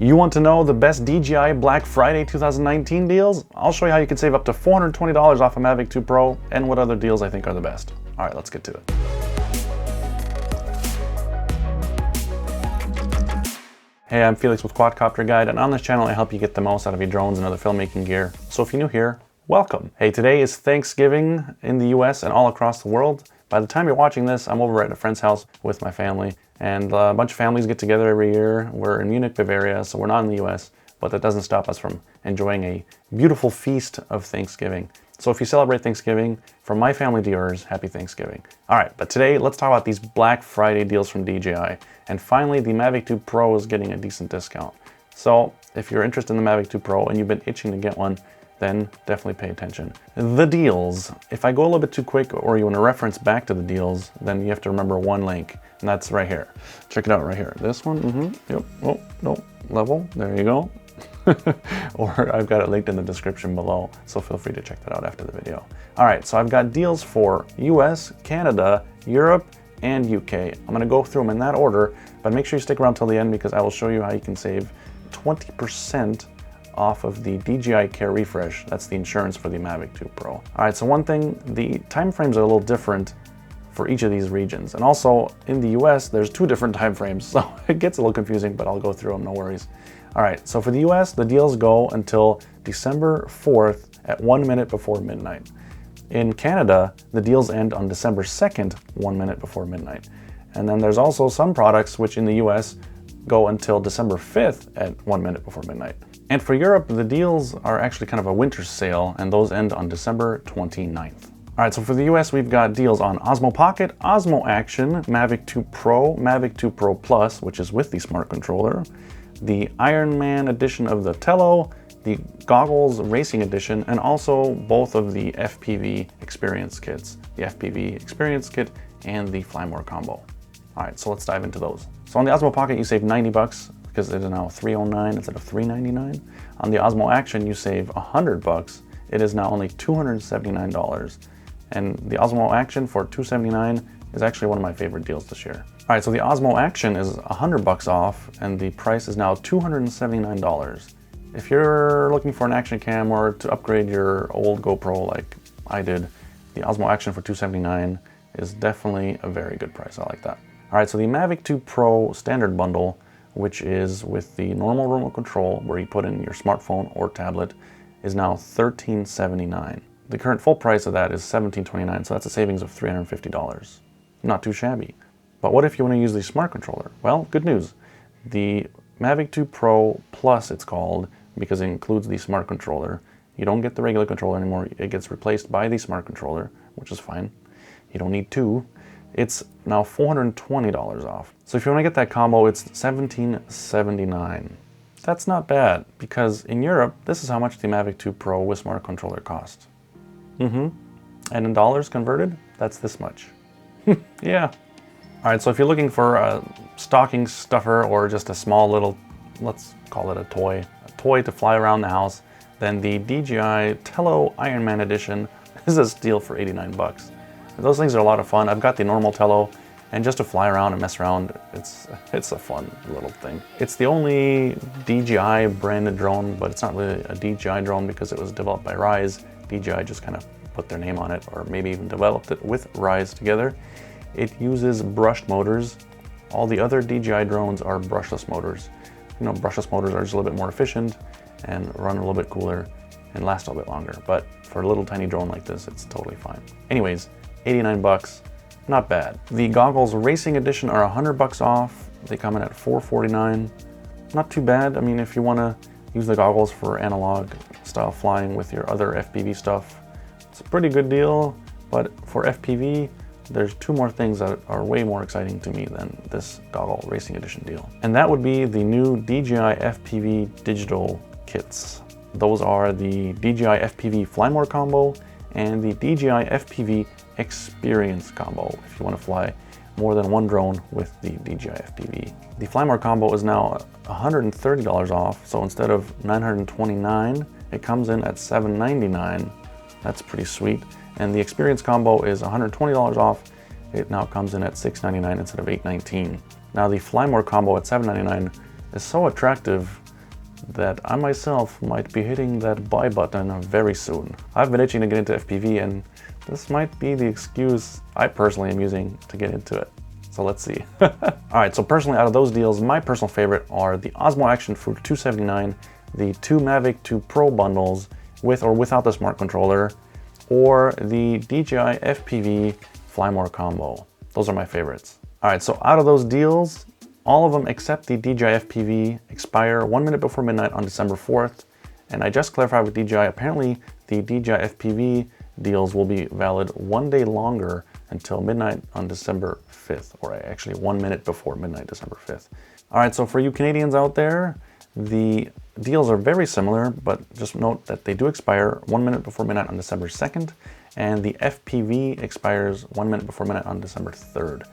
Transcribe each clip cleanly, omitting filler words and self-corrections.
You want to know the best DJI Black Friday 2019 deals? I'll show you how you can save up to $420 off a Mavic 2 Pro and what other deals I think are the best. All right, let's get to it. Hey, I'm Felix with Quadcopterguide, and on this channel I help you get the most out of your drones and other filmmaking gear. So if you're new here, welcome. Hey, today is Thanksgiving in the US and all across the world. By the time you're watching this, I'm over at a friend's house with my family, and a bunch of families get together every year. We're in Munich, Bavaria, so we're not in the US, but that doesn't stop us from enjoying a beautiful feast of Thanksgiving. So if you celebrate Thanksgiving, from my family to yours, happy Thanksgiving. All right, but today let's talk about these Black Friday deals from DJI. And finally, the Mavic 2 Pro is getting a decent discount. So if you're interested in the Mavic 2 Pro and you've been itching to get one, then definitely pay attention. The deals. If I go a little bit too quick or you want to reference back to the deals, then you have to remember one link, and that's right here. Check it out right here. This one, yep, oh, no, level, there you go. Or I've got it linked in the description below, so feel free to check that out after the video. All right, so I've got deals for US, Canada, Europe, and UK. I'm gonna go through them in that order, but make sure you stick around till the end because I will show you how you can save 20% off of the DJI Care Refresh. That's the insurance for the Mavic 2 Pro. All right, so one thing, the time frames are a little different for each of these regions. And also in the US, there's two different time frames, so it gets a little confusing, but I'll go through them, no worries. All right, so for the US, the deals go until December 4th at 1 minute before midnight. In Canada, the deals end on December 2nd, 1 minute before midnight. And then there's also some products which in the US go until December 5th at 1 minute before midnight. And for Europe, the deals are actually kind of a winter sale, and those end on December 29th. All right, so for the US, we've got deals on Osmo Pocket, Osmo Action, Mavic 2 Pro, Mavic 2 Pro Plus, which is with the smart controller, the Iron Man edition of the Tello, the Goggles Racing Edition, and also both of the FPV Experience Kits, the FPV Experience Kit and the Fly More Combo. All right, so let's dive into those. So on the Osmo Pocket, you save 90 bucks because it is now $309 instead of $399. On the Osmo Action, you save 100 bucks. It is now only $279. And the Osmo Action for $279 is actually one of my favorite deals this year. All right, so the Osmo Action is 100 bucks off, and the price is now $279. If you're looking for an action cam or to upgrade your old GoPro like I did, the Osmo Action for $279 is definitely a very good price. I like that. All right, so the Mavic 2 Pro standard bundle, which is with the normal remote control where you put in your smartphone or tablet, is now $1379. The current full price of that is $1729, so that's a savings of $350. Not too shabby. But what if you want to use the smart controller? Well, good news. The Mavic 2 Pro Plus, it's called, because it includes the smart controller. You don't get the regular controller anymore. It gets replaced by the smart controller, which is fine. You don't need two. It's now $420 off. So if you want to get that combo, it's $1779. That's not bad, because in Europe, this is how much the Mavic 2 Pro with smart controller costs. And in dollars converted, that's this much. Yeah. All right, so if you're looking for a stocking stuffer or just a small little, let's call it a toy to fly around the house, then the DJI Tello Iron Man Edition is a steal for 89 bucks. Those things are a lot of fun. I've got the normal Tello, and just to fly around and mess around, it's a fun little thing. It's the only DJI branded drone, but it's not really a DJI drone because it was developed by Rise. DJI just kind of put their name on it, or maybe even developed it with Rise together. It uses brushed motors. All the other DJI drones are brushless motors. You know, brushless motors are just a little bit more efficient and run a little bit cooler and last a little bit longer. But for a little tiny drone like this, it's totally fine. Anyways, 89 bucks, not bad. The Goggles Racing Edition are 100 bucks off. They come in at $449. Not too bad. I mean, if you want to use the goggles for analog style flying with your other FPV stuff, it's a pretty good deal. But for FPV, there's two more things that are way more exciting to me than this Goggle Racing Edition deal. And that would be the new DJI Fpv Digital Kits. Those are the DJI Fpv Fly More Combo and the DJI Fpv Experience Combo, if you want to fly more than one drone with the DJI Fpv. The Fly More Combo is now $130 off, so instead of $929, it comes in at $799. That's pretty sweet. And the Experience Combo is $120 off. It now comes in at $699 instead of $819. Now the Fly More Combo at $799 is so attractive that I myself might be hitting that buy button very soon. I've been itching to get into FPV, and this might be the excuse I personally am using to get into it. So let's see. Alright, so personally out of those deals, my personal favorite are the Osmo Action for $279, the two Mavic 2 Pro bundles with or without the smart controller, or the DJI Fpv Fly combo. Those are my favorites. Alright, so out of those deals, all of them except the DJI Fpv expire 1 minute before midnight on December 4th. And I just clarified with DJI, apparently the DJI Fpv deals will be valid 1 day longer until midnight on December 5th, or actually 1 minute before midnight, December 5th. All right, so for you Canadians out there, the deals are very similar, but just note that they do expire 1 minute before midnight on December 2nd, and the FPV expires 1 minute before midnight on December 3rd.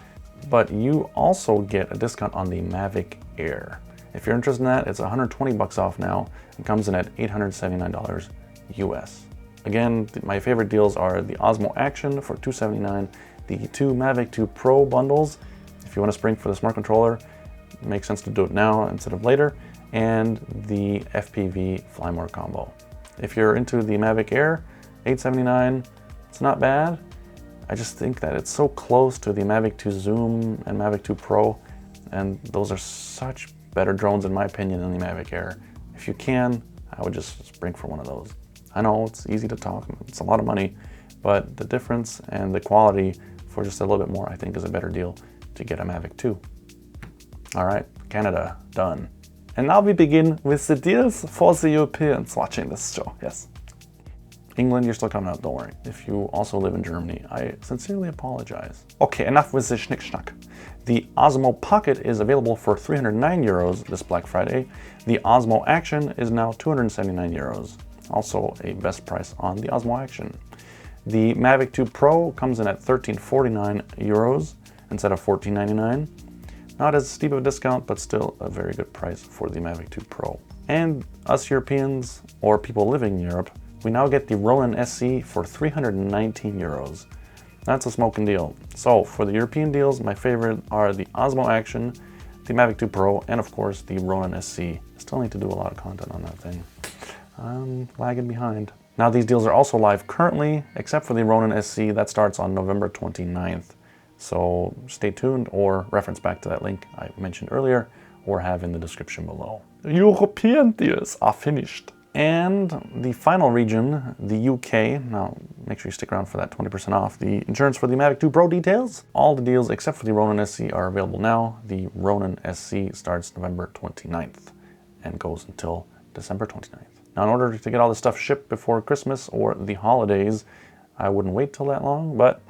But you also get a discount on the Mavic Air. If you're interested in that, it's 120 bucks off now and comes in at $879 US. Again, my favorite deals are the Osmo Action for $279, the two Mavic 2 Pro bundles. If you want to spring for the smart controller, it makes sense to do it now instead of later, and the FPV Fly combo. If you're into the Mavic Air, $879, it's not bad. I just think that it's so close to the Mavic 2 Zoom and Mavic 2 Pro, and those are such better drones in my opinion than the Mavic Air. If you can, I would just spring for one of those. I know it's easy to talk, it's a lot of money, but the difference and the quality for just a little bit more, I think, is a better deal to get a Mavic 2. All right, Canada, done. And now we begin with the deals for the Europeans watching this show, yes. England, you're still coming out, don't worry. If you also live in Germany, I sincerely apologize. Okay, enough with the schnick-schnack. The Osmo Pocket is available for 309 euros this Black Friday. The Osmo Action is now 279 euros. Also a best price on the Osmo Action. The Mavic 2 Pro comes in at 1349 euros instead of 1499. Not as steep of a discount, but still a very good price for the Mavic 2 Pro. And us Europeans, or people living in Europe, we now get the ronin-sc for 319 euros. That's a smoking deal. So for the European deals, my favorite are the Osmo Action, the Mavic 2 Pro, and of course the ronin-sc. Still need to do a lot of content on that thing. I'm lagging behind. Now these deals are also live currently, except for the ronin-sc that starts on November 29th. So stay tuned or reference back to that link I mentioned earlier or have in the description below. European deals are finished. And the final region, the UK, now make sure you stick around for that 20% off. The insurance for the Mavic 2 Pro details. All the deals except for the ronin-sc are available now. The ronin-sc starts November 29th and goes until December 29th. Now in order to get all this stuff shipped before Christmas or the holidays, I wouldn't wait till that long, but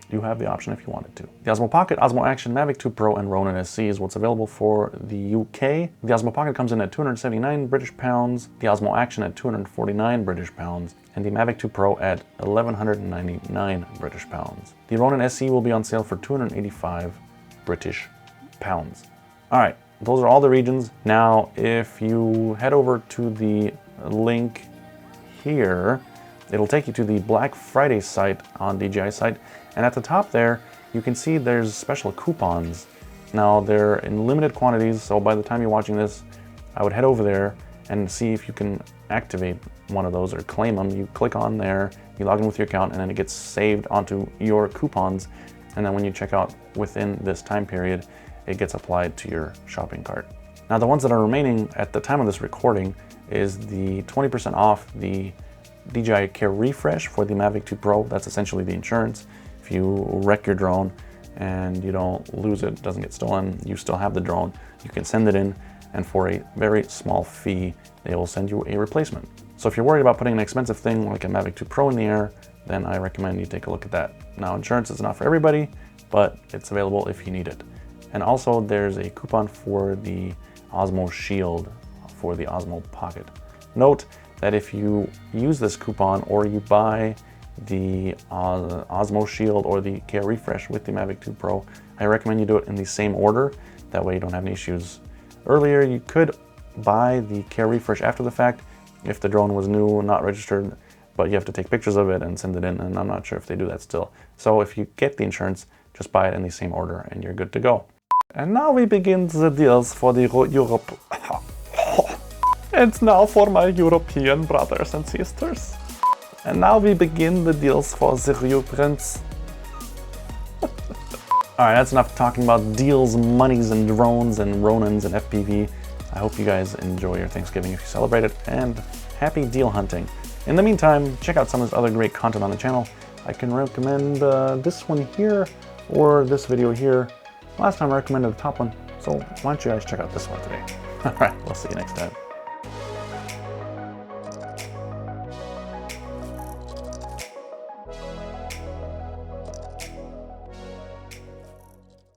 you have the option if you wanted to. The Osmo Pocket, Osmo Action, Mavic 2 Pro, and ronin-sc is what's available for the UK. The Osmo Pocket comes in at 279 British pounds, the Osmo Action at 249 British pounds, and the Mavic 2 Pro at 1199 British pounds. The ronin-sc will be on sale for 285 British pounds. All right, those are all the regions. Now, if you head over to the link here, it'll take you to the Black Friday site on DJI site. And at the top there, you can see there's special coupons. Now they're in limited quantities, so by the time you're watching this, I would head over there and see if you can activate one of those or claim them. You click on there, you log in with your account, and then it gets saved onto your coupons. And then when you check out within this time period, it gets applied to your shopping cart. Now the ones that are remaining at the time of this recording is the 20% off the DJI Care Refresh for the Mavic 2 Pro. That's essentially the insurance. If you wreck your drone and you don't lose it, doesn't get stolen, you still have the drone, you can send it in, and for a very small fee, they will send you a replacement. So if you're worried about putting an expensive thing like a Mavic 2 Pro in the air, then I recommend you take a look at that. Now insurance is not for everybody, but it's available if you need it. And also there's a coupon for the Osmo Shield for the Osmo Pocket. Note that if you use this coupon or you buy the Osmo Shield or the Care Refresh with the Mavic 2 Pro, I recommend you do it in the same order. That way you don't have any issues. Earlier, you could buy the Care Refresh after the fact if the drone was new, not registered, but you have to take pictures of it and send it in, and I'm not sure if they do that still. So if you get the insurance, just buy it in the same order and you're good to go. And now we begin the deals for the Europe. And now for my European brothers and sisters. And now we begin the deals for the reprints. Alright, that's enough talking about deals, monies, and drones, and Ronins, and FPV. I hope you guys enjoy your Thanksgiving if you celebrate it, and happy deal hunting. In the meantime, check out some of this other great content on the channel. I can recommend this one here, or this video here. Last time I recommended the top one, so why don't you guys check out this one today. Alright, we'll see you next time.